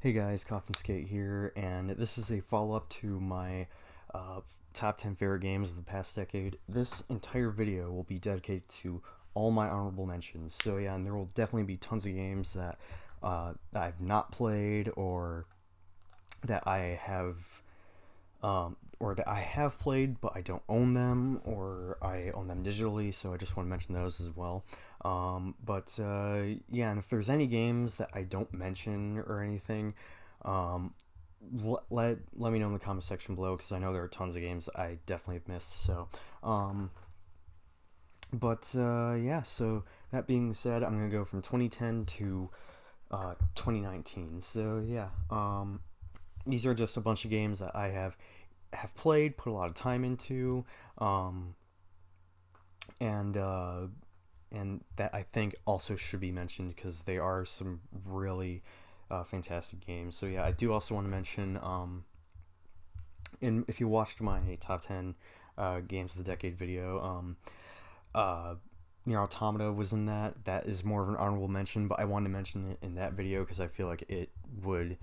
Hey guys, CoffinSkate here, and this is a follow-up to my uh, top 10 favorite games of the past decade. This entire video will be dedicated to all my honorable mentions. So yeah, and there will definitely be tons of games that I've not played that I have or that I have played but I don't own them, or I own them digitally, so I just want to mention those as well. Yeah, and if there's any games that I don't mention or anything, um, let me know in the comment section below, because I know there are tons of games I definitely have missed. Um, yeah, so that being said, I'm gonna go from 2010 to 2019. So yeah, these are just a bunch of games that I have played, put a lot of time into, um, and uh, and that I think also should be mentioned because they are some really fantastic games. So yeah, I do also want to mention, and if you watched my top 10 games of the decade video, uh, Nier Automata was in that. That is more of an honorable mention, but I wanted to mention it in that video because I feel like would,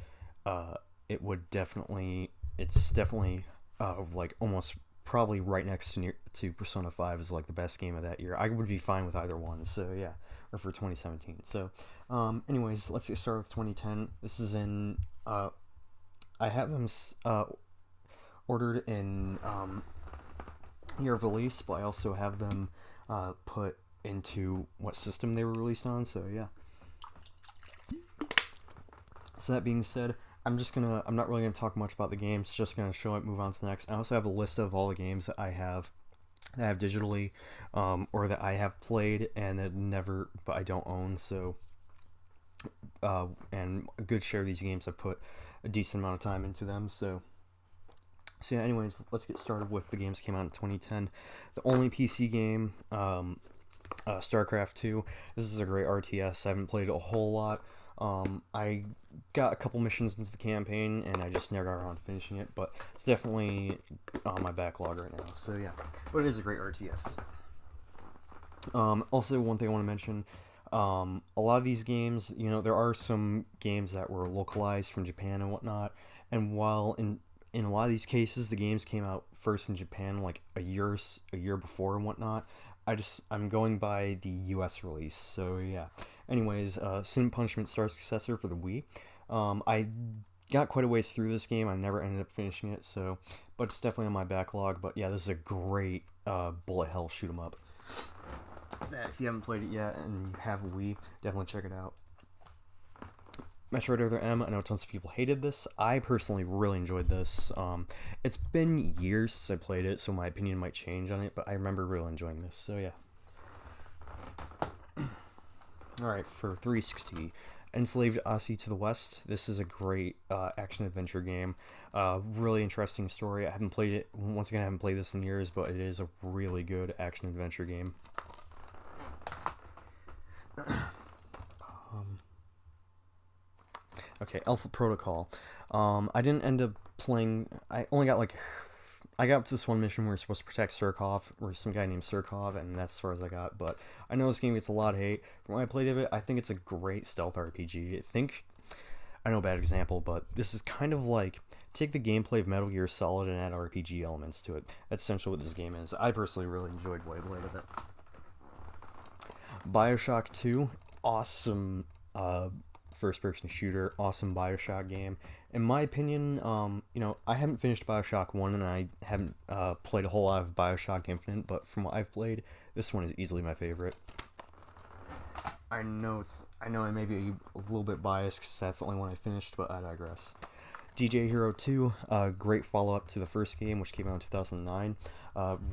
uh, it would definitely, it's definitely like almost probably right next to Persona 5 is like the best game of that year. I would be fine with either one. So yeah, or for 2017. So, anyways, let's get started with 2010. This is in. I have them ordered in year of release, but I also have them put into what system they were released on. So yeah. So that being said, I'm not really gonna talk much about the games. Just gonna show it. Move on to the next. I also have a list of all the games that I have digitally, or that I have played and that never, but I don't own. So, and a good share of these games I've put a decent amount of time into them. So yeah. Anyways, let's get started with the games that came out in 2010. The only PC game, StarCraft 2. This is a great RTS. I haven't played it a whole lot. I got a couple missions into the campaign and I just never got around to finishing it, but it's definitely on my backlog right now. So yeah, but it is a great RTS. Also, one thing I want to mention, a lot of these games, there are some games that were localized from Japan and whatnot, and while in a lot of these cases the games came out first in Japan like a year before and whatnot, I'm going by the U.S. release. So yeah. Anyways, Sin Punishment Star Successor for the Wii. I got quite a ways through this game. I never ended up finishing it, so but it's definitely on my backlog. But yeah, this is a great bullet hell shoot 'em up. That if you haven't played it yet and you have a Wii, definitely check it out. Metroid Other M. I know tons of people hated this. I personally really enjoyed this. It's been years since I played it, so my opinion might change on it, but I remember really enjoying this. So yeah. All right, for 360, Enslaved Aussie to the West. This is a great action adventure game. Really interesting story. I haven't played it. Once again, I haven't played this in years, but it is a really good action adventure game. Okay, Alpha Protocol. I didn't end up playing. I got to this one mission where you're supposed to protect Surkov, or some guy named Surkov, and that's as far as I got. But I know this game gets a lot of hate. From what I played of it, I think it's a great stealth RPG. I know, bad example, but this is kind of like take the gameplay of Metal Gear Solid and add RPG elements to it. That's essentially what this game is. I personally really enjoyed what I played of it. Bioshock 2, awesome first person shooter, awesome Bioshock game. In my opinion, I haven't finished Bioshock 1 and I haven't played a whole lot of Bioshock Infinite, but from what I've played, this one is easily my favorite. I know I may be a little bit biased because that's the only one I finished, but I digress. DJ Hero 2, a great follow up to the first game, which came out in 2009.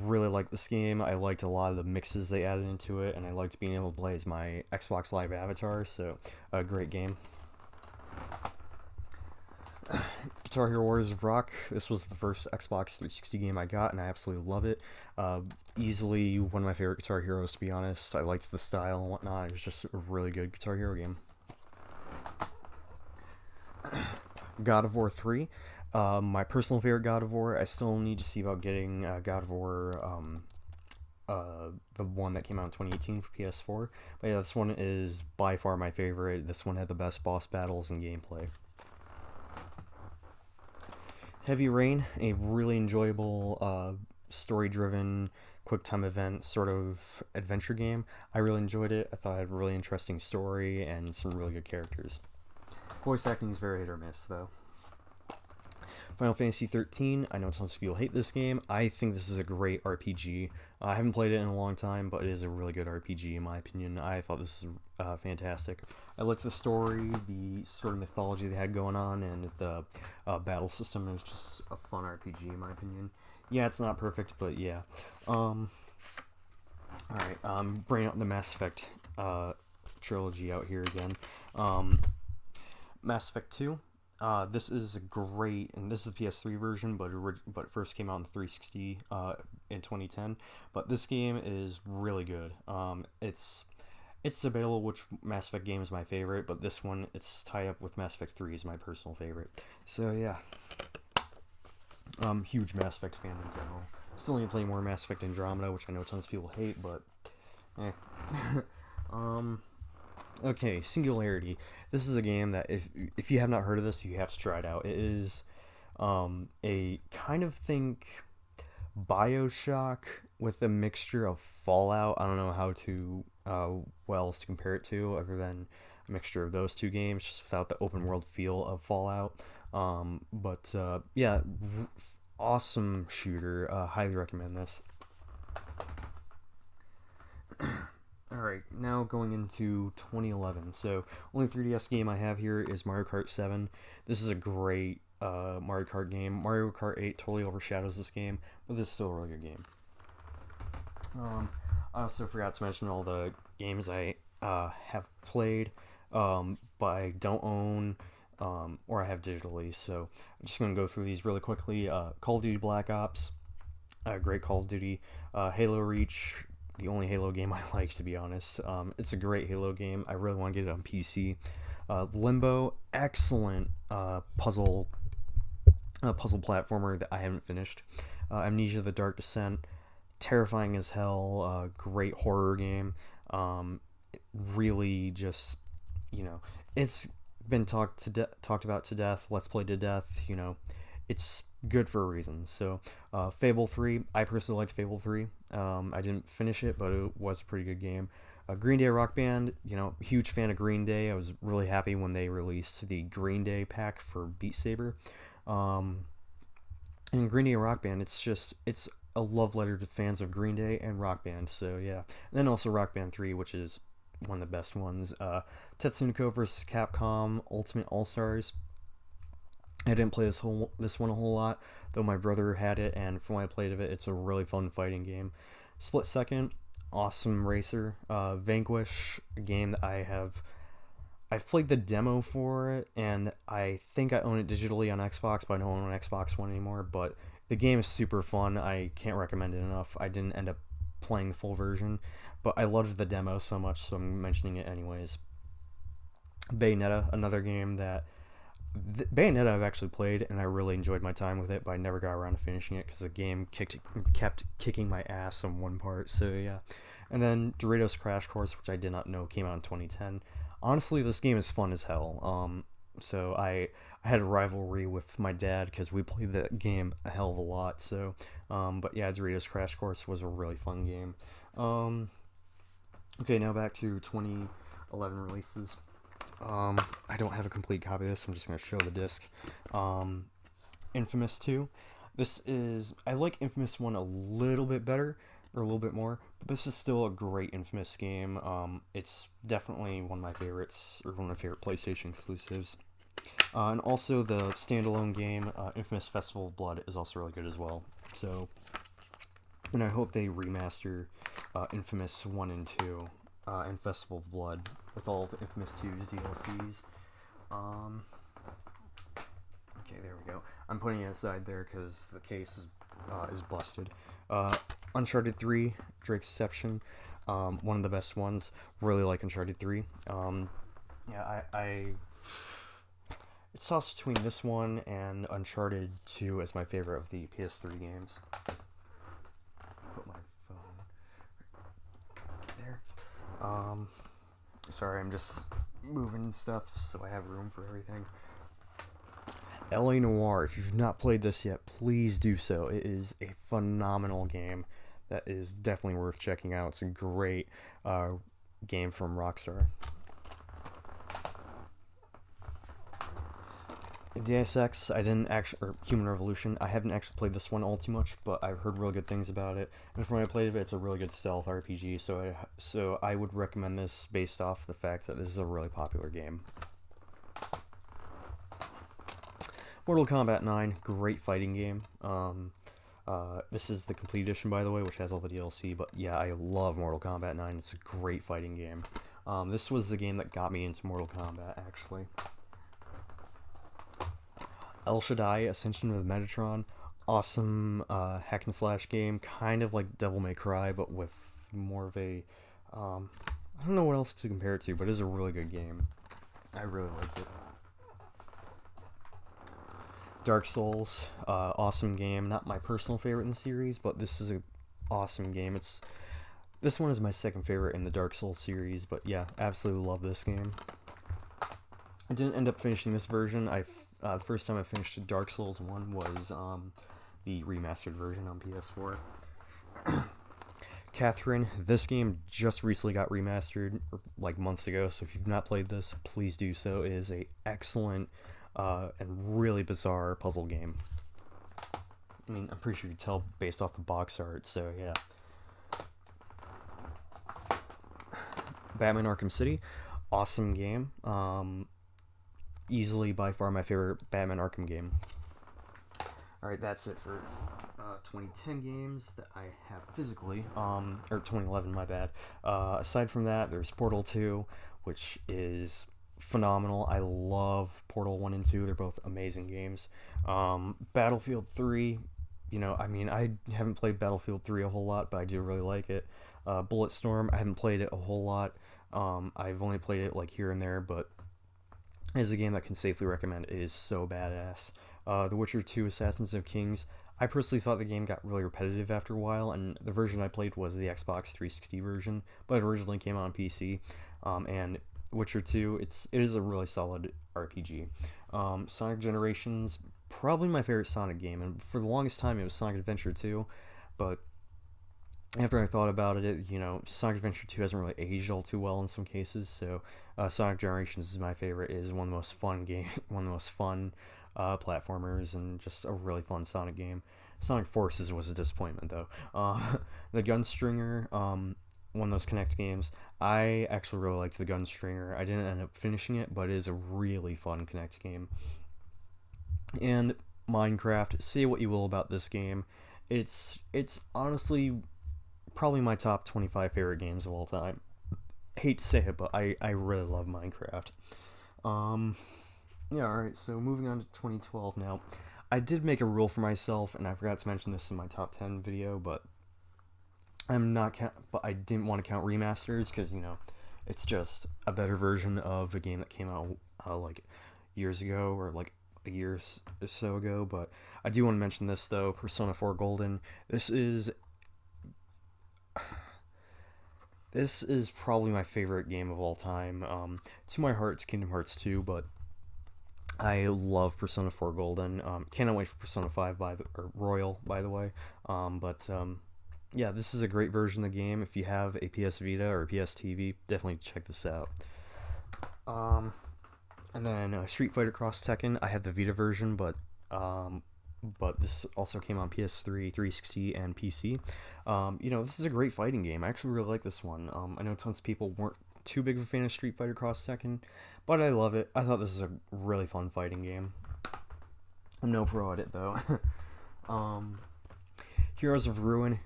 Really liked this game. I liked a lot of the mixes they added into it, and I liked being able to play as my Xbox Live avatar, so a great game. Guitar Hero Warriors of Rock. This was the first Xbox 360 game I got, and I absolutely love it. Easily one of my favorite Guitar Heroes, to be honest. I liked the style and whatnot. It was just a really good Guitar Hero game. God of War 3. My personal favorite God of War. I still need to see about getting God of War, the one that came out in 2018 for PS4. But yeah, this one is by far my favorite. This one had the best boss battles and gameplay. Heavy Rain, a really enjoyable, story-driven, quick-time event sort of adventure game. I really enjoyed it. I thought it had a really interesting story and some really good characters. Voice acting is very hit or miss, though. Final Fantasy 13. I know tons of people hate this game. I think this is a great RPG. I haven't played it in a long time, but it is a really good RPG in my opinion. I thought this was fantastic. I liked the story, the sort of mythology they had going on, and the battle system. It was just a fun RPG in my opinion. Yeah, it's not perfect, but yeah. All right, bringing up the Mass Effect trilogy out here again. Mass Effect 2. This is a great, and this is the PS3 version, but it first came out in 360 in 2010. But this game is really good. It's debatable which Mass Effect game is my favorite, but this one, it's tied up with Mass Effect 3 is my personal favorite. So yeah, huge Mass Effect fan in general. Still need to play more Mass Effect Andromeda, which I know tons of people hate, but eh. Okay, Singularity. This is a game that if you have not heard of this, you have to try it out. It is a kind of think BioShock with a mixture of Fallout. I don't know how to what else to compare it to other than a mixture of those two games, just without the open world feel of Fallout. But yeah, awesome shooter. Highly recommend this. Alright, now going into 2011. So, only 3DS game I have here is Mario Kart 7. This is a great Mario Kart game. Mario Kart 8 totally overshadows this game, but this is still a really good game. I also forgot to mention all the games I have played, but I don't own or I have digitally. So, I'm just going to go through these really quickly. Call of Duty Black Ops, great Call of Duty. Halo Reach, the only Halo game I like, to be honest. It's a great Halo game. I really want to get it on PC. Limbo, excellent puzzle platformer that I haven't finished. Amnesia: The Dark Descent, terrifying as hell. Great horror game. Really, just it's been talked about to death. Let's play to death. It's good for a reason. So, Fable 3. I personally liked Fable 3. I didn't finish it, but it was a pretty good game. Green Day Rock Band. Huge fan of Green Day. I was really happy when they released the Green Day pack for Beat Saber. And Green Day Rock Band, it's a love letter to fans of Green Day and Rock Band. So yeah, and then also Rock Band 3, which is one of the best ones. Tetsunoko vs. Capcom Ultimate All Stars. I didn't play this one a whole lot, though my brother had it, and from what I played of it, it's a really fun fighting game. Split Second, awesome racer. Vanquish, a game that I've played the demo for it, and I think I own it digitally on Xbox, but I don't own an Xbox One anymore. But the game is super fun. I can't recommend it enough. I didn't end up playing the full version, but I loved the demo so much, so I'm mentioning it anyways. Bayonetta, another game that Bayonetta I've actually played, and I really enjoyed my time with it, but I never got around to finishing it because the game kept kicking my ass on one part. So yeah, and then Doritos Crash Course, which I did not know came out in 2010. Honestly, this game is fun as hell. So I had a rivalry with my dad because we played that game a hell of a lot. So, but yeah, Doritos Crash Course was a really fun game. Okay, now back to 2011 releases. I don't have a complete copy of this. I'm just going to show the disc. Infamous 2. I like Infamous 1 a little bit better, or a little bit more, but this is still a great Infamous game. It's definitely one of my favorites, or one of my favorite PlayStation exclusives. And also the standalone game, Infamous Festival of Blood, is also really good as well. So, and I hope they remaster Infamous 1 and 2. And Festival of Blood with all of Infamous 2's DLCs. Okay, there we go. I'm putting it aside there because the case is busted. Uncharted 3, Drake's Deception, one of the best ones. Really like Uncharted 3. Yeah, it's tossed between this one and Uncharted 2 as my favorite of the PS3 games. Put my phone there. Sorry, I'm just moving stuff so I have room for everything. LA Noire. If you've not played this yet, please do so. It is a phenomenal game that is definitely worth checking out. It's a great game from Rockstar. Deus Ex, I didn't actually, or Human Revolution, I haven't actually played this one all too much, but I've heard really good things about it. And from when I played it, it's a really good stealth RPG, so I would recommend this based off the fact that this is a really popular game. Mortal Kombat 9, great fighting game. This is the complete edition, by the way, which has all the DLC, but yeah, I love Mortal Kombat 9. It's a great fighting game. This was the game that got me into Mortal Kombat, actually. El Shaddai, Ascension of the Metatron, awesome hack and slash game, kind of like Devil May Cry, but with more of a, I don't know what else to compare it to, but it is a really good game. I really liked it. Dark Souls, awesome game. Not my personal favorite in the series, but this is an awesome game. This one is my second favorite in the Dark Souls series, but yeah, absolutely love this game. I didn't end up finishing this version. The first time I finished Dark Souls 1 was the remastered version on PS4. Catherine, this game just recently got remastered like months ago, so if you've not played this, please do so. It is a excellent and really bizarre puzzle game. I mean, I'm pretty sure you can tell based off the box art, so yeah. Batman Arkham City, awesome game. Easily by far my favorite Batman Arkham game. Alright, that's it for 2010 games that I have physically, or 2011, my bad. Aside from that, there's Portal 2, which is phenomenal. I love Portal 1 and 2. They're both amazing games. Battlefield 3, you know, I mean, I haven't played Battlefield 3 a whole lot, but I do really like it. Bulletstorm, I haven't played it a whole lot. I've only played it like here and there, but is a game that I can safely recommend. It is so badass. The Witcher 2 Assassins of Kings, I personally thought the game got really repetitive after a while, and the version I played was the Xbox 360 version, but it originally came out on PC. And Witcher 2, it is a really solid RPG. Sonic Generations, probably my favorite Sonic game, and for the longest time it was Sonic Adventure 2, but after I thought about it, you know, Sonic Adventure 2 hasn't really aged all too well in some cases, so Sonic Generations is my favorite. It is one of the most fun one of the most fun platformers, and just a really fun Sonic game. Sonic Forces was a disappointment, though. The Gunstringer, one of those Kinect games, I actually really liked the Gunstringer. I didn't end up finishing it, but it is a really fun Kinect game. And Minecraft, say what you will about this game, it's honestly probably my top 25 favorite games of all time. Hate to say it, but I really love Minecraft. Yeah, alright, so moving on to 2012 now. I did make a rule for myself, and I forgot to mention this in my top 10 video, but but I didn't want to count remasters, because, you know, it's just a better version of a game that came out like years ago, or like a year or so ago. But I do want to mention this, though. Persona 4 Golden. This is probably my favorite game of all time. To my heart, it's Kingdom Hearts 2, but I love Persona 4 Golden. Cannot wait for Persona 5 or Royal, by the way. Yeah, this is a great version of the game. If you have a PS Vita or a PS TV, definitely check this out. And then Street Fighter Cross Tekken. I have the Vita version, but this also came on PS3, 360, and PC. You know, this is a great fighting game. I actually really like this one. I know tons of people weren't too big of a fan of Street Fighter Cross Tekken, but I love it. I thought this is a really fun fighting game. I'm no pro at it, though. Heroes of Ruin,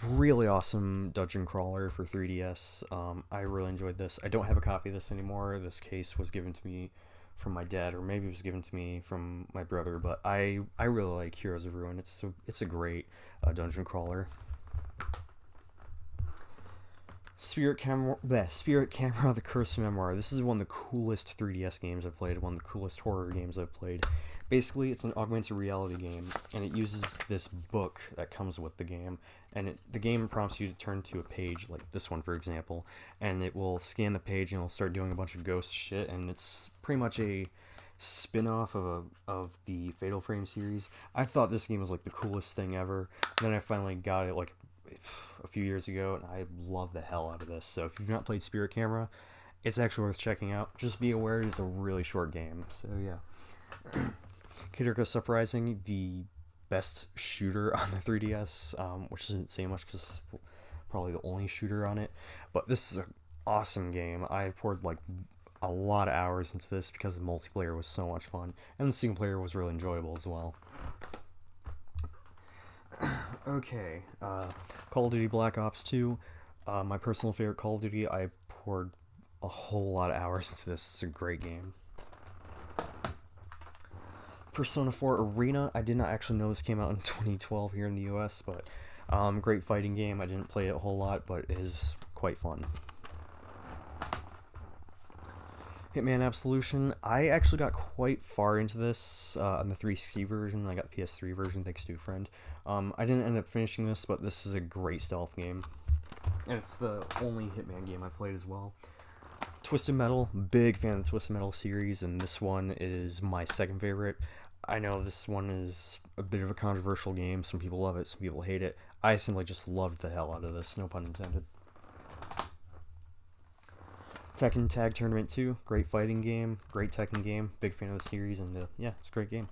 really awesome dungeon crawler for 3DS. I really enjoyed this. I don't have a copy of this anymore. This case was given to me from my dad, or maybe it was given to me from my brother, but I really like Heroes of Ruin. It's a great dungeon crawler. Spirit Camera, The Cursed Memoir. This is one of the coolest 3DS games I've played, one of the coolest horror games I've played. Basically, it's an augmented reality game, and it uses this book that comes with the game, and the game prompts you to turn to a page, like this one, for example, and it will scan the page, and it'll start doing a bunch of ghost shit, and it's pretty much a spin-off of the Fatal Frame series. I thought this game was like the coolest thing ever. And then I finally got it like a few years ago, and I love the hell out of this. So if you've not played Spirit Camera, it's actually worth checking out. Just be aware it's a really short game. So yeah. Kid Icarus Uprising, the best shooter on the 3DS, which doesn't say much because probably the only shooter on it. But this is an awesome game. I poured like a lot of hours into this because the multiplayer was so much fun, and the single player was really enjoyable as well. Okay, Call of Duty Black Ops 2, my personal favorite Call of Duty. I poured a whole lot of hours into this. It's a great game. Persona 4 Arena, I did not actually know this came out in 2012 here in the US, but great fighting game. I didn't play it a whole lot, but it is quite fun. Hitman Absolution, I actually got quite far into this on the 360 version. I got the PS3 version thanks to a friend. I didn't end up finishing this, but this is a great stealth game. And it's the only Hitman game I've played as well. Twisted Metal, big fan of the Twisted Metal series, and this one is my second favorite. I know this one is a bit of a controversial game. Some people love it, some people hate it. I simply just loved the hell out of this, no pun intended. Tekken Tag Tournament 2, great fighting game, great Tekken game, big fan of the series, and yeah, it's a great game.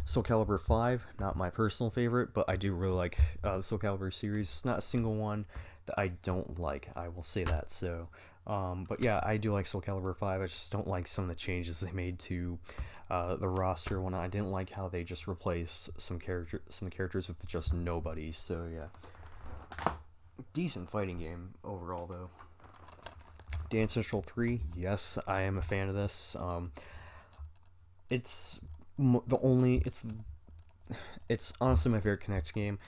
Soul Calibur 5, not my personal favorite, but I do really like the Soul Calibur series. It's not a single one that I don't like, I will say that. So, but yeah, I do like Soul Calibur 5. I just don't like some of the changes they made to the roster. When I didn't like how they just replaced some of the characters with just nobodies. So yeah, decent fighting game overall though. Dance Central 3, yes, I am a fan of this. It's it's honestly my favorite Connect game.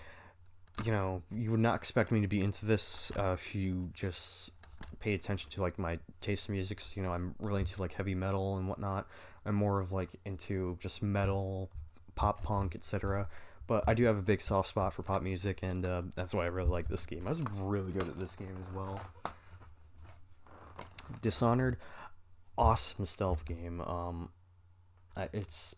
You know, you would not expect me to be into this if you just pay attention to like my taste in music. You know, I'm really into like heavy metal and whatnot. I'm more of like into just metal, pop punk, etc. But I do have a big soft spot for pop music, and that's why I really like this game. I was really good at this game as well. Dishonored, awesome stealth game. It's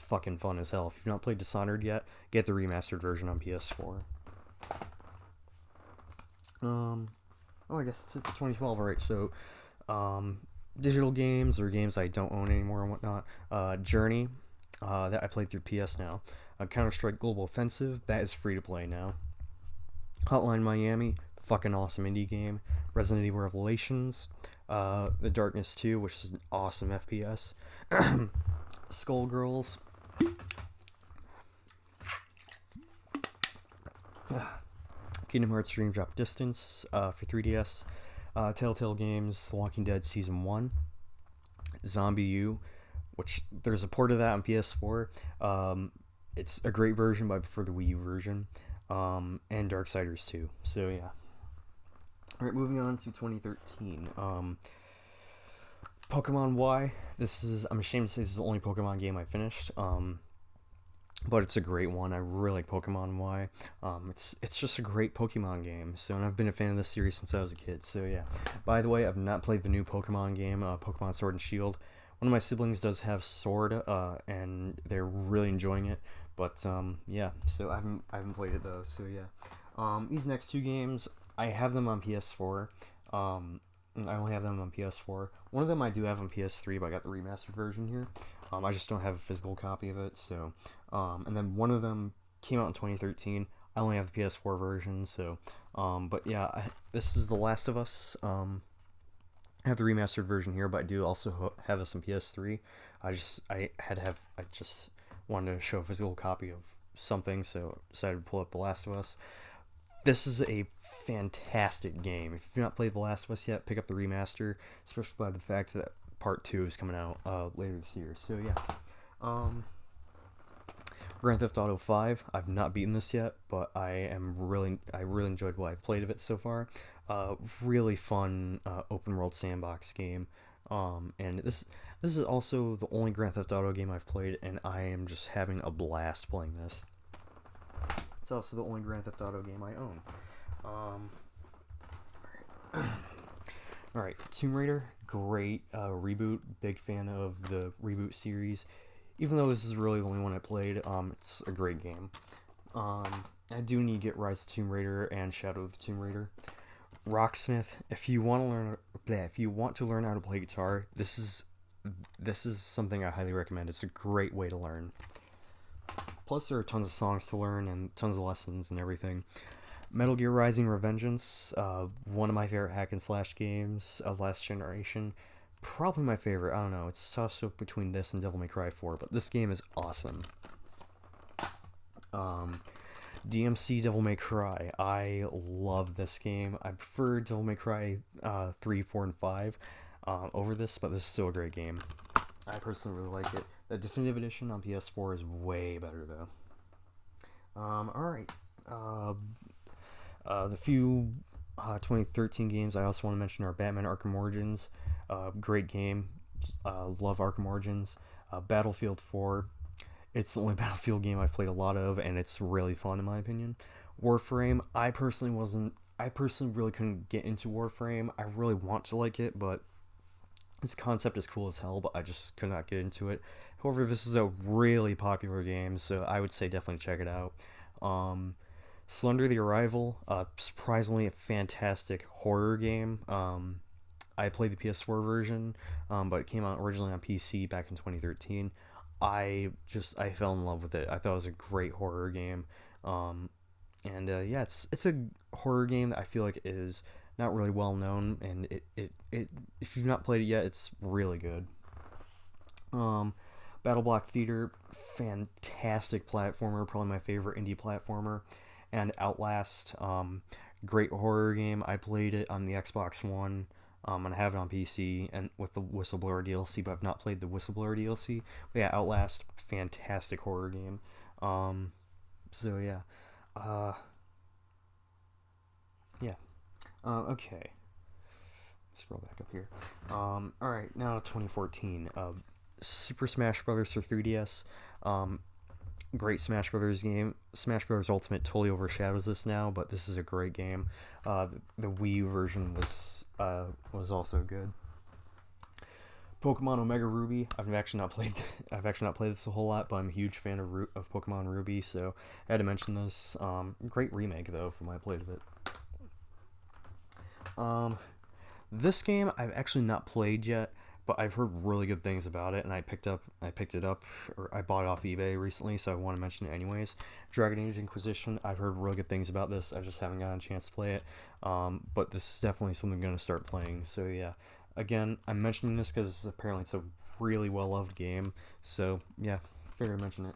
fucking fun as hell. If you've not played Dishonored yet, get the remastered version on PS4. I guess it's 2012. Alright, so digital games or games I don't own anymore and whatnot. Journey, that I played through PS Now. Counter-Strike Global Offensive, that is free to play now. Hotline Miami, fucking awesome indie game. Resident Evil Revelations, The Darkness 2, which is an awesome FPS. Skullgirls. Kingdom Hearts Dream Drop Distance for 3DS. Telltale Games, The Walking Dead Season 1. Zombie U, which there's a port of that on PS4. It's a great version, but I prefer the Wii U version. And Darksiders 2. So yeah. Alright, moving on to 2013. Pokemon Y. I'm ashamed to say this is the only Pokemon game I finished. But it's a great one. I really like Pokemon Y. It's just a great Pokemon game. So, and I've been a fan of this series since I was a kid. So yeah. By the way, I've not played the new Pokemon game, Pokemon Sword and Shield. One of my siblings does have Sword, and they're really enjoying it. But yeah. So I haven't played it though. So yeah. These next two games, I have them on PS4. I only have them on PS4. One of them I do have on PS3, but I got the remastered version here. I just don't have a physical copy of it. So, and then one of them came out in 2013. I only have the PS4 version. So, but yeah, this is The Last of Us. I have the remastered version here, but I do also have this on PS3. I just wanted to show a physical copy of something, so decided to pull up The Last of Us. This is a fantastic game. If you've not played The Last of Us yet, pick up the remaster, especially by the fact that Part 2 is coming out later this year. So yeah. Grand Theft Auto 5. I've not beaten this yet, but I really enjoyed what I've played of it so far. Really fun open world sandbox game. And this is also the only Grand Theft Auto game I've played, and I am just having a blast playing this. It's also the only Grand Theft Auto game I own. All right, Tomb Raider, great reboot. Big fan of the reboot series. Even though this is really the only one I played, it's a great game. I do need to get Rise of Tomb Raider and Shadow of the Tomb Raider. Rocksmith, if you want to learn, if you want to learn how to play guitar, this is something I highly recommend. It's a great way to learn. Plus, there are tons of songs to learn and tons of lessons and everything. Metal Gear Rising: Revengeance, one of my favorite hack and slash games of last generation. Probably my favorite. I don't know. It's toss up between this and Devil May Cry 4, but this game is awesome. DMC Devil May Cry. I love this game. I prefer Devil May Cry 3, 4, and 5 over this, but this is still a great game. I personally really like it. The Definitive Edition on PS4 is way better, though. Alright. The few 2013 games I also want to mention are Batman Arkham Origins. Great game. Love Arkham Origins. Battlefield 4. It's the only Battlefield game I've played a lot of, and it's really fun in my opinion. Warframe, I personally really couldn't get into Warframe. I really want to like it, but its concept is cool as hell, but I just could not get into it. However, this is a really popular game, so I would say definitely check it out. Slender the Arrival, surprisingly a fantastic horror game. I played the PS4 version, but it came out originally on PC back in 2013. I fell in love with it. I thought it was a great horror game, yeah, it's a horror game that I feel like is not really well known, and it if you've not played it yet, it's really good. Battle Block Theater, fantastic platformer, probably my favorite indie platformer, and Outlast, great horror game. I played it on the Xbox One. And I have it on PC and with the Whistleblower DLC, but I've not played the Whistleblower DLC. But yeah, Outlast, fantastic horror game. So yeah, yeah. Okay. Scroll back up here. All right, now 2014. Super Smash Brothers for 3DS. Great Smash Brothers game. Smash Brothers Ultimate totally overshadows this now, but this is a great game. The Wii U version was also good. Pokemon Omega Ruby. I've actually not played this a whole lot, but I'm a huge fan of Pokemon Ruby, so I had to mention this. Great remake though from what I played of it. This game I've actually not played yet, but I've heard really good things about it, and I picked it up, or I bought it off eBay recently, so I want to mention it anyways. Dragon Age Inquisition, I've heard really good things about this. I just haven't gotten a chance to play it, but this is definitely something I'm going to start playing, so yeah. Again, I'm mentioning this because apparently it's a really well-loved game, so yeah, figured I'd mention it.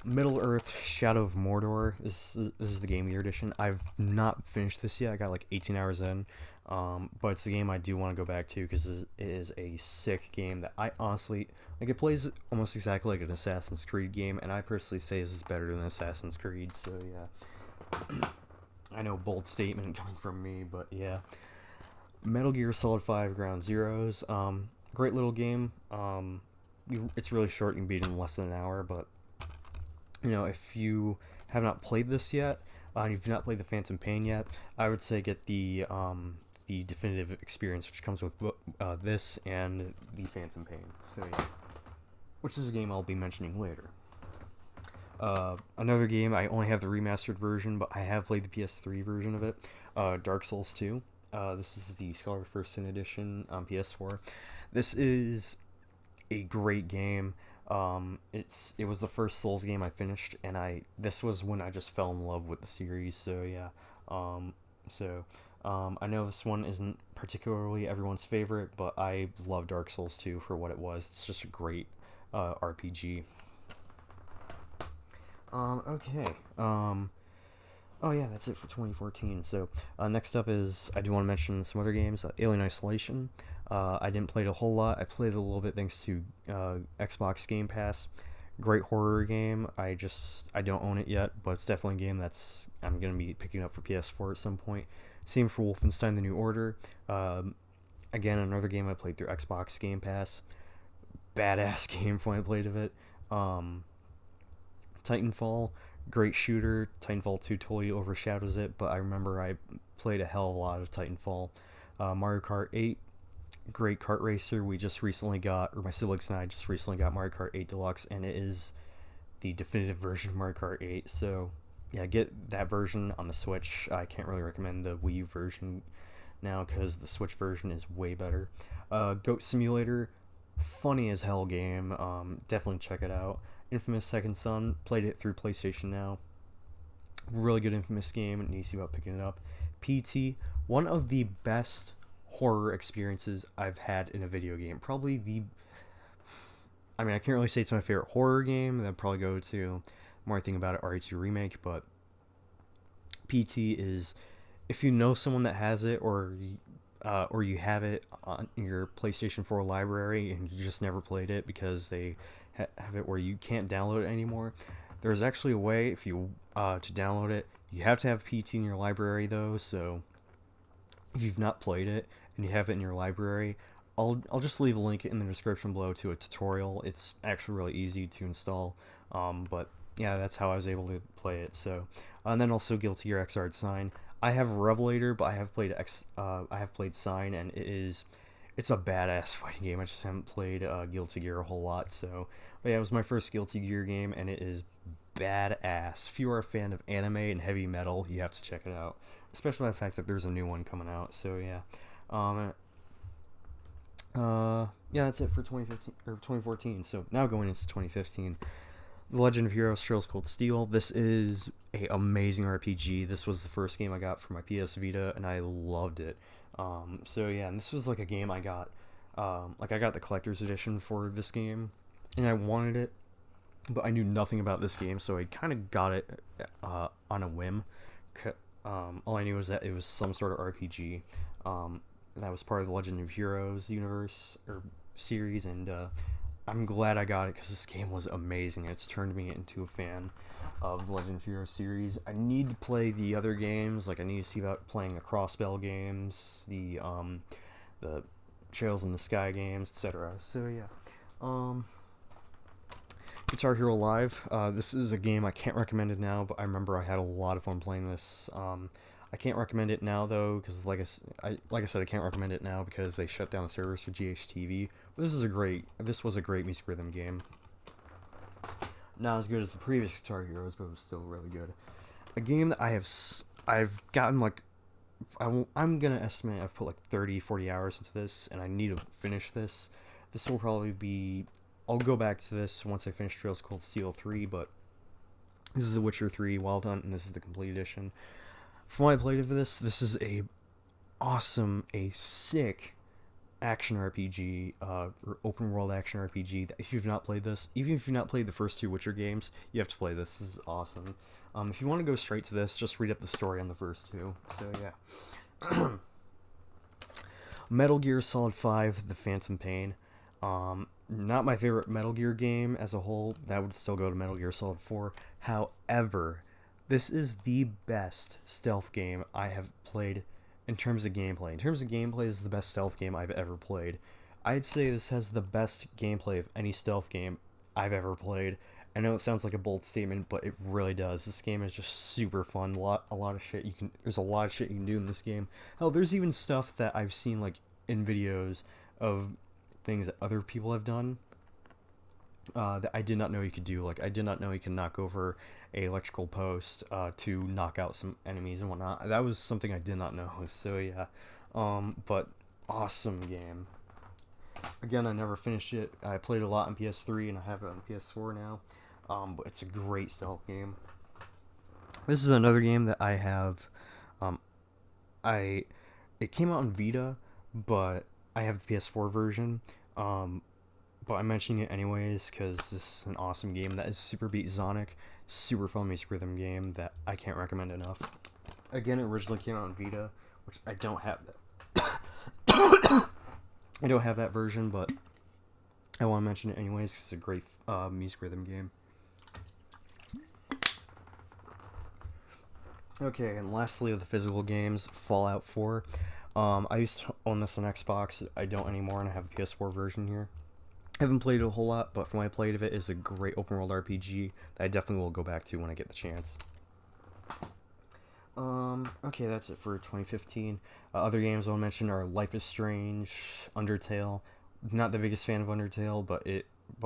Middle-earth: Shadow of Mordor. This is the Game Gear edition. I've not finished this yet. I got like 18 hours in, but it's a game I do want to go back to because it is a sick game that I honestly like. It plays almost exactly like an Assassin's Creed game, and I personally say this is better than Assassin's Creed. So yeah, I know, bold statement coming from me, but yeah. Metal Gear Solid 5: Ground Zeroes. Great little game. It's really short. You can beat it in less than an hour, but you know, if you have not played this yet, and you've not played the Phantom Pain yet, I would say get the definitive experience, which comes with this and the Phantom Pain. So yeah, which is a game I'll be mentioning later. Another game, I only have the remastered version, but I have played the PS3 version of it. Dark Souls 2. This is the Scholar First Sin edition on PS4. This is a great game. It was the first Souls game I finished, and this was when I just fell in love with the series. So yeah, I know this one isn't particularly everyone's favorite, but I love Dark Souls 2 for what it was. It's just a great RPG. Okay. Oh yeah, that's it for 2014. So next up is, I do want to mention some other games. Alien Isolation. I didn't play it a whole lot. I played it a little bit thanks to Xbox Game Pass. Great horror game. I don't own it yet, but it's definitely a game that's I'm gonna be picking up for PS4 at some point. Same for Wolfenstein: The New Order. Again, another game I played through Xbox Game Pass. Badass game when I played of it. Titanfall, great shooter. Titanfall 2 totally overshadows it, but I remember I played a hell of a lot of Titanfall. Mario Kart 8, great kart racer. We just recently got, or my siblings and I just recently got Mario Kart 8 Deluxe, and it is the definitive version of Mario Kart 8. So yeah, get that version on the Switch. I can't really recommend the Wii U version now because the Switch version is way better. Goat Simulator, funny as hell game. Definitely check it out. Infamous Second Son, played it through PlayStation Now. Really good Infamous game, and easy about picking it up. PT, one of the best horror experiences I've had in a video game. Probably the, I mean, I can't really say it's my favorite horror game. That'd probably go to more thing about it, RE2 Remake, but PT is, if you know someone that has it, or you have it on your PlayStation 4 library and you just never played it because they have it where you can't download it anymore. There's actually a way, if you to download it. You have to have PT in your library though, so if you've not played it and you have it in your library, I'll just leave a link in the description below to a tutorial. It's actually really easy to install, but yeah, that's how I was able to play it. So, and then also Guilty Gear Xrd Sign. I have Revelator, but I have played Sign, and it's a badass fighting game. I just haven't played Guilty Gear a whole lot. So, but yeah, it was my first Guilty Gear game, and it is badass. If you are a fan of anime and heavy metal, you have to check it out, especially the fact that there's a new one coming out. So yeah, yeah, that's it for 2015 or 2014. So now going into 2015, The Legend of Heroes: Trails Cold Steel. This is a amazing RPG. This was the first game I got for my PS Vita, and I loved it. So yeah, and this was like a game I got, like I got the collector's edition for this game, and I wanted it, but I knew nothing about this game, so I kind of got it on a whim. All I knew was that it was some sort of RPG. That was part of the Legend of Heroes universe or series, and I'm glad I got it because this game was amazing. It's turned me into a fan of the Legend of Heroes series. I need to play the other games, like I need to see about playing the Crossbell games, the Trails in the Sky games, etc. So yeah, Guitar Hero Live. This is a game I can't recommend it now, but I remember I had a lot of fun playing this. I can't recommend it now though, because like I said, I can't recommend it now because they shut down the servers for GHTV. But this was a great music rhythm game. Not as good as the previous Guitar Heroes, but it was still really good. A game that I've gotten like, I'm gonna estimate I've put like 30-40 hours into this, and I need to finish this. This will probably be, I'll go back to this once I finish Trails Cold Steel 3, but this is The Witcher 3 Wild Hunt, and this is the complete edition. From what I played of this is a sick action RPG, open world action RPG. That if you've not played this, even if you've not played the first two Witcher games, you have to play this. This is awesome. If you want to go straight to this, just read up the story on the first two. So yeah. Metal Gear Solid 5: The Phantom Pain. Not my favorite Metal Gear game as a whole. That would still go to Metal Gear Solid 4. However, this is the best stealth game I have played in terms of gameplay. In terms of gameplay, this is the best stealth game I've ever played. I'd say this has the best gameplay of any stealth game I've ever played. I know it sounds like a bold statement, but it really does. This game is just super fun. A lot of shit there's a lot of shit you can do in this game. Hell, there's even stuff that I've seen like in videos of things that other people have done that I did not know you could do. Like, I did not know you can knock over a electrical post to knock out some enemies and whatnot. That was something I did not know. So yeah, but awesome game. Again, I never finished it. I played a lot on PS3 and I have it on PS4 now. But it's a great stealth game. This is another game that I have. It came out on Vita, but I have the PS4 version. But I'm mentioning it anyways because this is an awesome game. That is Super Beat Sonic. Super fun music rhythm game that I can't recommend enough. Again, it originally came out on Vita, which I don't have that. I don't have that version, but I want to mention it anyways because it's a great music rhythm game. Okay, and lastly of the physical games, Fallout 4. I used to own this on Xbox. I don't anymore, and I have a PS4 version here. I haven't played it a whole lot, but from what I played of it, it's a great open world RPG that I definitely will go back to when I get the chance. Okay, that's it for 2015. Other games I'll mention are Life is Strange, Undertale. Not the biggest fan of Undertale, but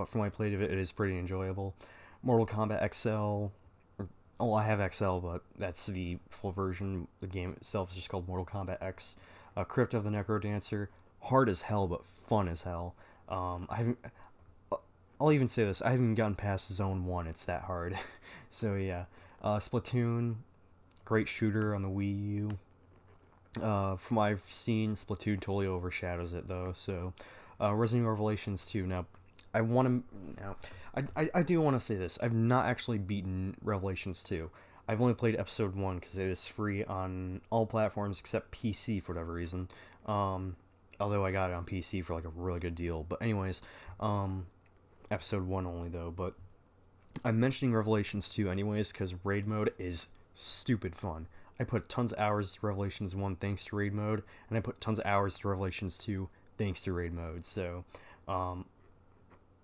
from what I played of it, it is pretty enjoyable. Mortal Kombat XL. Oh, I have XL, but that's the full version. The game itself is just called Mortal Kombat X. Crypt of the Necrodancer. Hard as hell, but fun as hell. I haven't. I'll even say this: I haven't gotten past Zone 1. It's that hard. So yeah. Splatoon, great shooter on the Wii U. From what I've seen, Splatoon totally overshadows it though. So, Resident Evil Revelations 2. Now, I want to now, I do want to say this. I've not actually beaten Revelations 2. I've only played episode 1 because it is free on all platforms except PC for whatever reason. Although I got it on PC for like a really good deal. But anyways, episode 1 only though. But I'm mentioning Revelations 2 anyways because raid mode is stupid fun. I put tons of hours to Revelations 1 thanks to raid mode, and I put tons of hours to Revelations 2 thanks to raid mode. Um,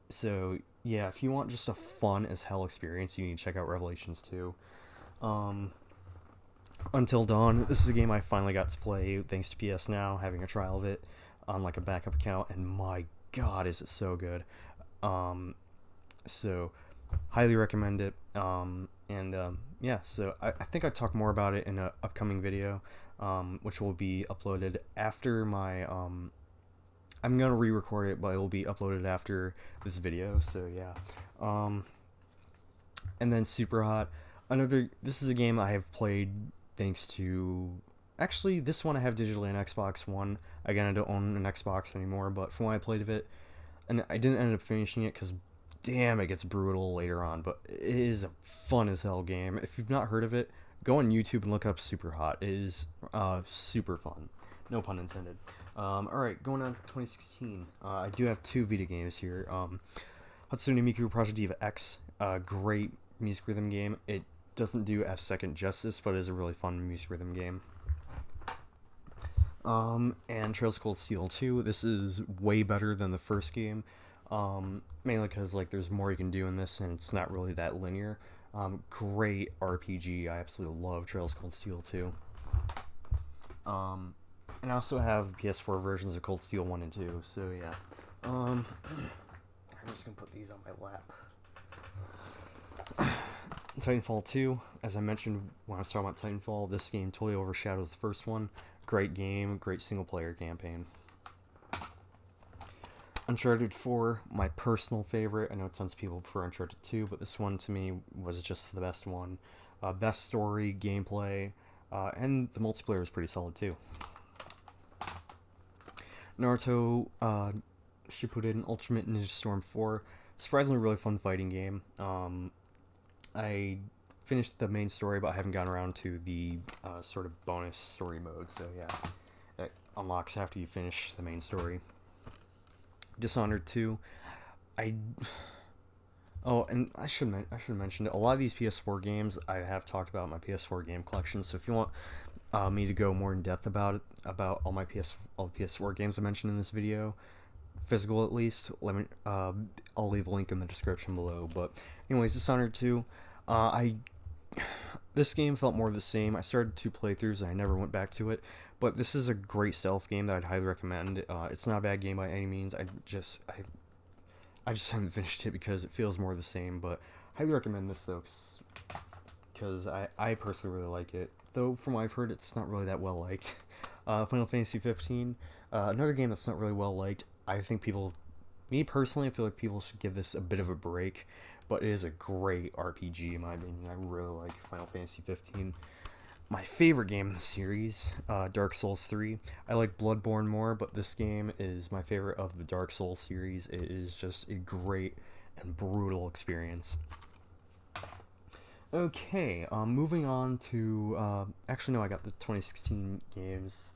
so yeah, if you want just a fun as hell experience, you need to check out Revelations 2. Um, Until Dawn, this is a game I finally got to play thanks to PS Now, having a trial of it on like a backup account, and my god, is it so good. So highly recommend it. Yeah, so I think I talk more about it in an upcoming video, which will be uploaded after my I'm gonna re-record it, but it will be uploaded after this video. So yeah, and then Super Hot. This is a game I have played thanks to. Actually, this one I have digitally on Xbox One. Again, I don't own an Xbox anymore, but from what I played of it, and I didn't end up finishing it because damn, it gets brutal later on, but it is a fun as hell game. If you've not heard of it, go on YouTube and look up Super Hot. It is super fun. No pun intended. Alright, going on to 2016. I do have two Vita games here. Hatsune Miku Project Diva X, great music rhythm game. It doesn't do F2 justice, but it is a really fun music rhythm game. And Trails of Cold Steel 2. This is way better than the first game. Mainly because like there's more you can do in this, and it's not really that linear. Great RPG. I absolutely love Trails of Cold Steel 2. And I also have PS4 versions of Cold Steel 1 and 2. So yeah. I'm just gonna put these on my lap. Titanfall 2, as I mentioned when I was talking about Titanfall, this game totally overshadows the first one. Great game, great single player campaign. Uncharted 4, my personal favorite. I know tons of people prefer Uncharted 2, but this one to me was just the best one. Best story, gameplay, and the multiplayer is pretty solid too. Naruto Shippuden Ultimate Ninja Storm 4, surprisingly really fun fighting game. I finished the main story, but I haven't gotten around to the sort of bonus story mode, so yeah, it unlocks after you finish the main story. Dishonored 2, and I should mention a lot of these PS4 games I have talked about in my PS4 game collection. So if you want me to go more in depth about all the PS4 games I mentioned in this video, physical at least, I'll leave a link in the description below. But anyways, Dishonored 2, this game felt more of the same. I started 2 playthroughs and I never went back to it, but this is a great stealth game that I'd highly recommend. It's not a bad game by any means. I just haven't finished it because it feels more of the same, but I highly recommend this though, because I personally really like it. Though from what I've heard, it's not really that well liked. Final Fantasy 15, another game that's not really well liked. I think me personally, I feel like people should give this a bit of a break, but it is a great RPG in my opinion. I really like Final Fantasy 15. My favorite game in the series, Dark Souls 3. I like Bloodborne more, but this game is my favorite of the Dark Souls series. It is just a great and brutal experience. Okay, moving on to actually no, I got the 2016 games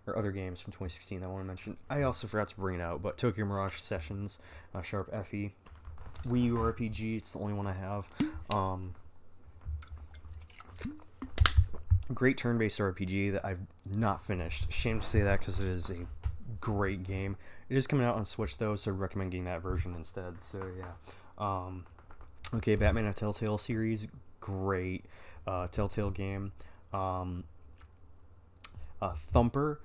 or other games from 2016 that I want to mention. I also forgot to bring it out, but Tokyo Mirage Sessions, Sharp FE, Wii U RPG. It's the only one I have. Great turn-based RPG that I've not finished. Shame to say that because it is a great game. It is coming out on Switch though, so I recommend getting that version instead. So yeah. Okay, Batman and Telltale series, great Telltale game. Um, Thumper,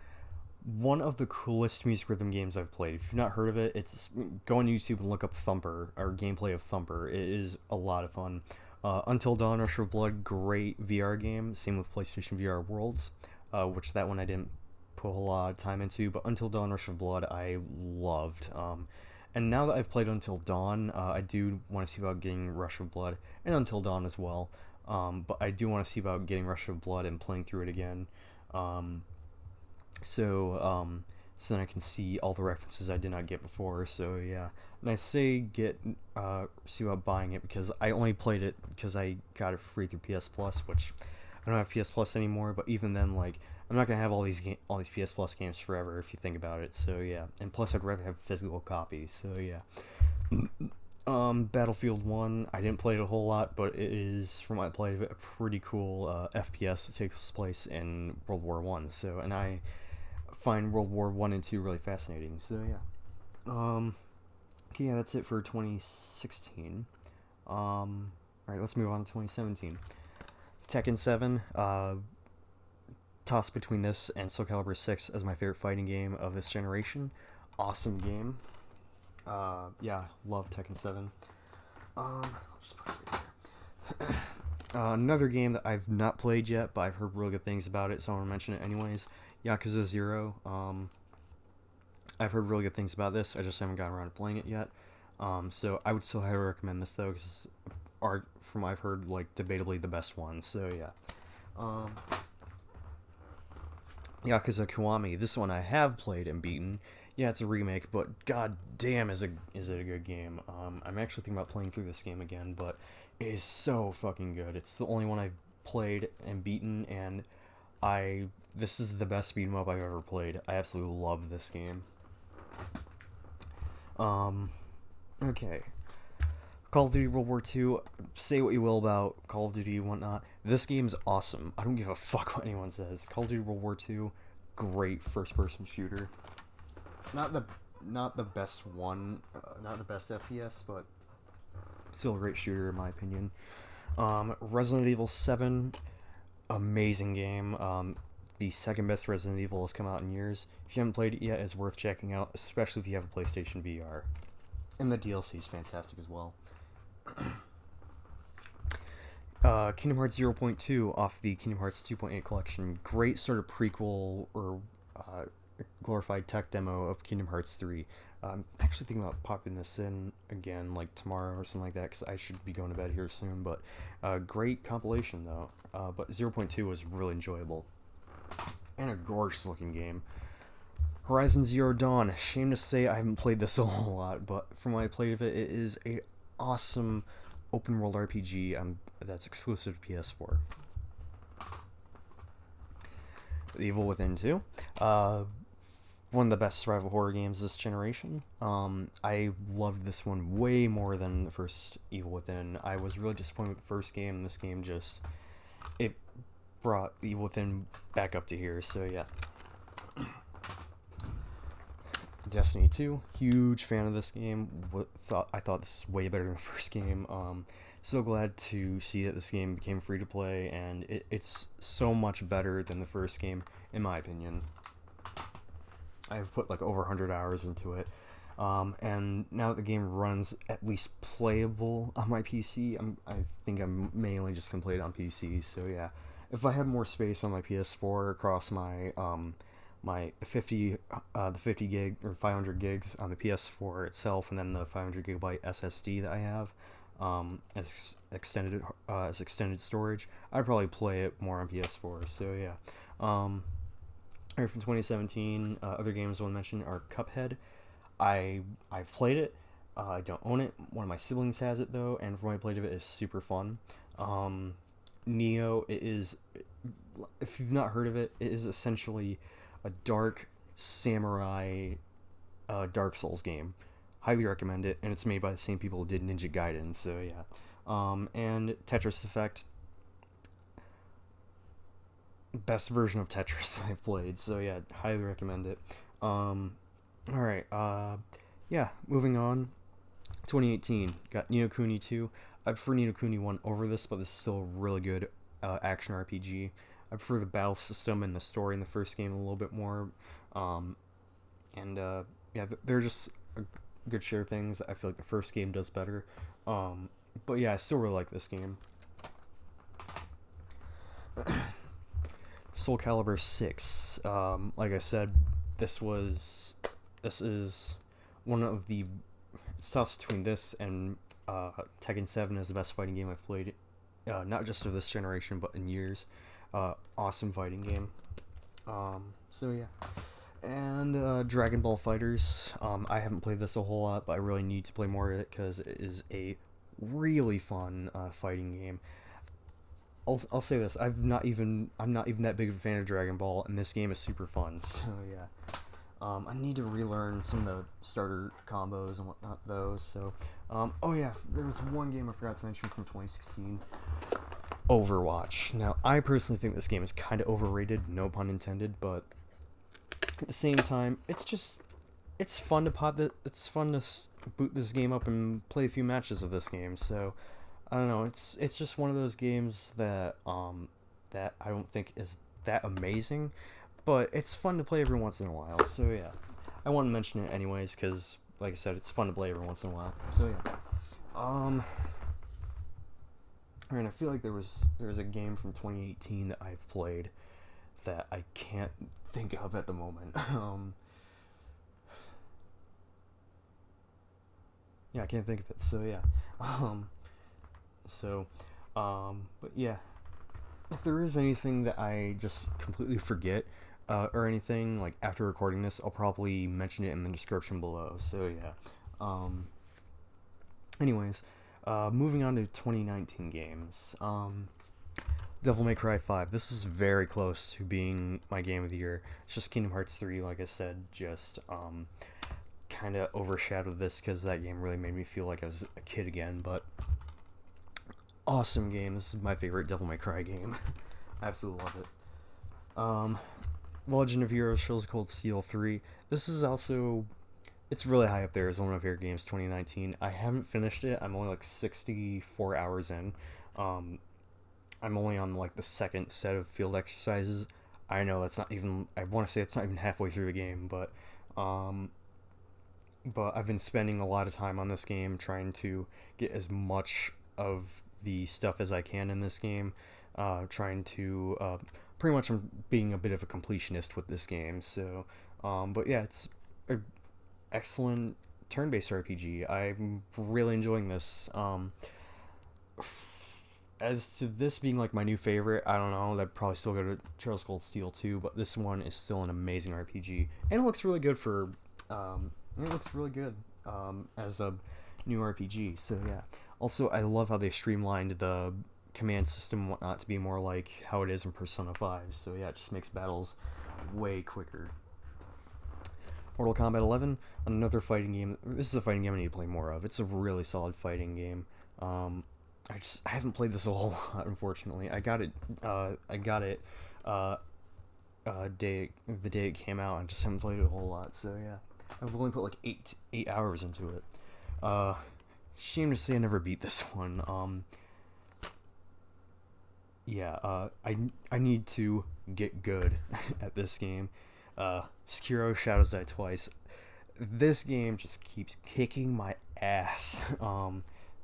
one of the coolest music rhythm games I've played. If you've not heard of it, it's go on YouTube and look up Thumper or gameplay of Thumper. It is a lot of fun. Until Dawn, Rush of Blood, great VR game. Same with PlayStation VR Worlds, which that one I didn't put a whole lot of time into. But Until Dawn, Rush of Blood, I loved. And now that I've played Until Dawn, I do want to see about getting Rush of Blood and Until Dawn as well. But I do want to see about getting Rush of Blood and playing through it again. Um, so then I can see all the references I did not get before. So yeah, and I say see about buying it because I only played it because I got it free through PS Plus, which I don't have PS Plus anymore. But even then, like, I'm not gonna have all these PS Plus games forever if you think about it. So yeah, and plus I'd rather have physical copies. So yeah. Battlefield 1, I didn't play it a whole lot, but it is, from what I played of it, a pretty cool FPS that takes place in World War One. So, and I find World War One and Two really fascinating. So yeah. Okay, yeah, that's it for 2016. All right, let's move on to 2017. Tekken 7. Toss between this and Soul Calibur 6 as my favorite fighting game of this generation. Awesome game. Yeah, love Tekken 7. I'll just put it right here. Another game that I've not played yet, but I've heard really good things about it, so I want to mention it anyways. Yakuza 0. I've heard really good things about this. I just haven't gotten around to playing it yet. So I would still highly recommend this though, because from what I've heard, like, debatably the best one. So yeah. Yakuza Kiwami. This one I have played and beaten. Yeah, it's a remake, but god damn is it a good game. I'm actually thinking about playing through this game again, but it is so fucking good. It's the only one I've played and beaten, and this is the best beat 'em up I've ever played. I absolutely love this game. Okay. Call of Duty World War II, say what you will about Call of Duty and whatnot. This game's awesome. I don't give a fuck what anyone says. Call of Duty World War II, great first-person shooter. Not the best one, not the best FPS, but still a great shooter in my opinion. Resident Evil 7, amazing game. The second best Resident Evil has come out in years. If you haven't played it yet, it's worth checking out, especially if you have a PlayStation VR. And the DLC is fantastic as well. Kingdom Hearts 0.2 off the Kingdom Hearts 2.8 collection. Great sort of prequel or glorified tech demo of Kingdom Hearts 3. I'm actually thinking about popping this in again, like tomorrow or something like that, because I should be going to bed here soon. But great compilation though. But 0.2 was really enjoyable and a gorgeous looking game. Horizon Zero Dawn. Shame to say I haven't played this a whole lot, but from what I played of it, it is a awesome open world RPG that's exclusive to PS4. The Evil Within 2. One of the best survival horror games this generation. I loved this one way more than the first Evil Within. I was really disappointed with the first game, and this game it brought Evil Within back up to here, so yeah. Destiny 2, huge fan of this game. I thought this was way better than the first game. So glad to see that this game became free to play, and it's so much better than the first game, in my opinion. I've put like over 100 hours into it, and now that the game runs at least playable on my PC, I think I'm mainly just gonna play it on PC. So yeah, if I had more space on my PS4 across my the 50 gig or 500 gigs on the PS4 itself, and then the 500 gigabyte SSD that I have as extended storage, I'd probably play it more on PS4. So yeah. From 2017, other games I want to mention are Cuphead. I've played it. I don't own it. One of my siblings has it though, and from what I played of it, is super fun. Neo, it is, if you've not heard of it, it is essentially a dark samurai Dark Souls game. Highly recommend it, and it's made by the same people who did Ninja Gaiden, so yeah. And Tetris Effect, best version of Tetris I've played, so yeah, highly recommend it. Alright, yeah, moving on. 2018, got Ni no Kuni 2. I prefer Ni no Kuni 1 over this, but this is still a really good action RPG. prefer the battle system and the story in the first game a little bit more. Um, and yeah, they're just good share things. I feel like the first game does better. But yeah, I still really like this game. Soul Calibur 6. Like I said, this is one of the, it's tough between this and Tekken 7 is the best fighting game I've played, not just of this generation, but in years. Awesome fighting game. So yeah. And Dragon Ball Fighters. I haven't played this a whole lot, but I really need to play more of it because it is a really fun fighting game. I'll say this: I'm not even that big of a fan of Dragon Ball, and this game is super fun. So yeah, I need to relearn some of the starter combos and whatnot though. So, oh yeah, there was one game I forgot to mention from 2016. Overwatch. Now, I personally think this game is kind of overrated, no pun intended, but at the same time, it's fun to boot this game up and play a few matches of this game. So, I don't know, it's just one of those games that that I don't think is that amazing, but it's fun to play every once in a while. So yeah, I want to mention it anyways because, like I said, it's fun to play every once in a while. So yeah, and I feel like there was a game from 2018 that I've played that I can't think of at the moment. Yeah, I can't think of it. So yeah, but yeah, if there is anything that I just completely forget or anything like after recording this, I'll probably mention it in the description below. So yeah. Anyways, moving on to 2019 games. Devil May Cry 5. This is very close to being my game of the year. It's just Kingdom Hearts 3, like I said, just kind of overshadowed this because that game really made me feel like I was a kid again. But awesome game. This is my favorite Devil May Cry game. I absolutely love it. Legend of Heroes Shows Cold Steel 3. This is also, it's really high up there as one of my favorite games 2019. I haven't finished it. I'm only like 64 hours in. I'm only on like the second set of field exercises. I know that's not even, I want to say it's not even halfway through the game, but I've been spending a lot of time on this game trying to get as much of the stuff as I can in this game. Trying to, pretty much I'm being a bit of a completionist with this game. So, but yeah, it's an excellent turn-based RPG. I'm really enjoying this. As to this being like my new favorite, I don't know, that'd probably still go to Charles Gold Steel 2, but this one is still an amazing RPG. And it looks really good for, as a new RPG, so yeah. Also, I love how they streamlined the command system and whatnot to be more like how it is in Persona 5, so yeah, it just makes battles way quicker. Mortal Kombat 11, another fighting game. This is a fighting game I need to play more of. It's a really solid fighting game. I haven't played this a whole lot, unfortunately. I got it the day it came out. I just haven't played it a whole lot. So yeah, I've only put like eight hours into it. Shame to say I never beat this one. I need to get good at this game. Sekiro Shadows Die Twice. This game just keeps kicking my ass.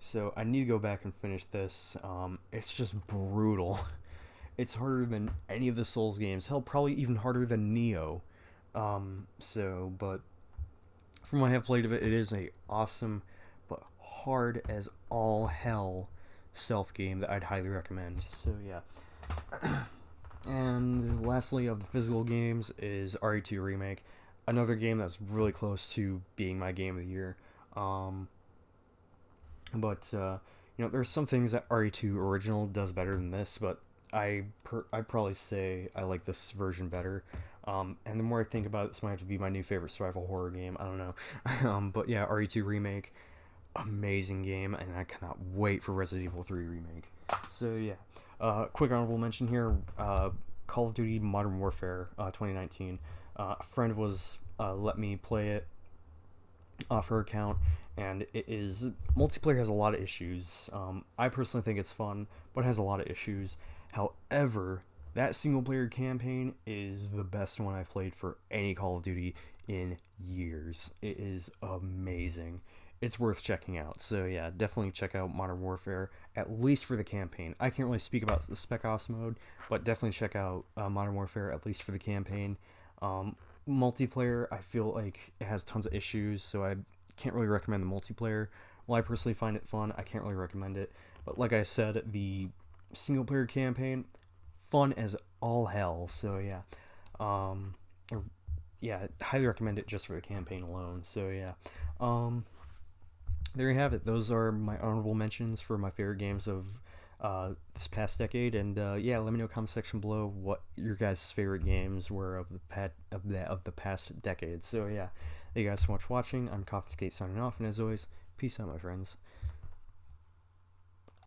So I need to go back and finish this. It's just brutal. It's harder than any of the Souls games. Hell, probably even harder than Neo. But from what I have played of it, it is a awesome but hard as all hell stealth game that I'd highly recommend. So yeah. And lastly, of the physical games is RE2 Remake, another game that's really close to being my game of the year. There's some things that RE2 Original does better than this, but I'd probably say I like this version better. And the more I think about it, this might have to be my new favorite survival horror game. I don't know. But yeah, RE2 Remake, amazing game, and I cannot wait for Resident Evil 3 Remake. So yeah, quick honorable mention here, Call of Duty Modern Warfare 2019. A friend was let me play it off her account, and multiplayer has a lot of issues. I personally think it's fun, but it has a lot of issues. However, That single player campaign is the best one I've played for any Call of Duty in years. It is amazing. It's worth checking out. So yeah, definitely check out Modern Warfare, at least for the campaign. I can't really speak about the Spec Ops mode, but definitely check out Modern Warfare, at least for the campaign. Um, Multiplayer, I feel like it has tons of issues, so I can't really recommend the multiplayer. Well, I personally find it fun. I can't really recommend it. But like I said, the single player campaign, fun as all hell. So yeah, um, or, yeah, highly recommend it just for the campaign alone. So yeah, um, there you have it. Those are my honorable mentions for my favorite games of this past decade. And yeah, let me know in the comment section below what your guys' favorite games were of the past decade. So yeah, thank you guys so much for watching. I'm CoffinSkate signing off, and as always, peace out, my friends.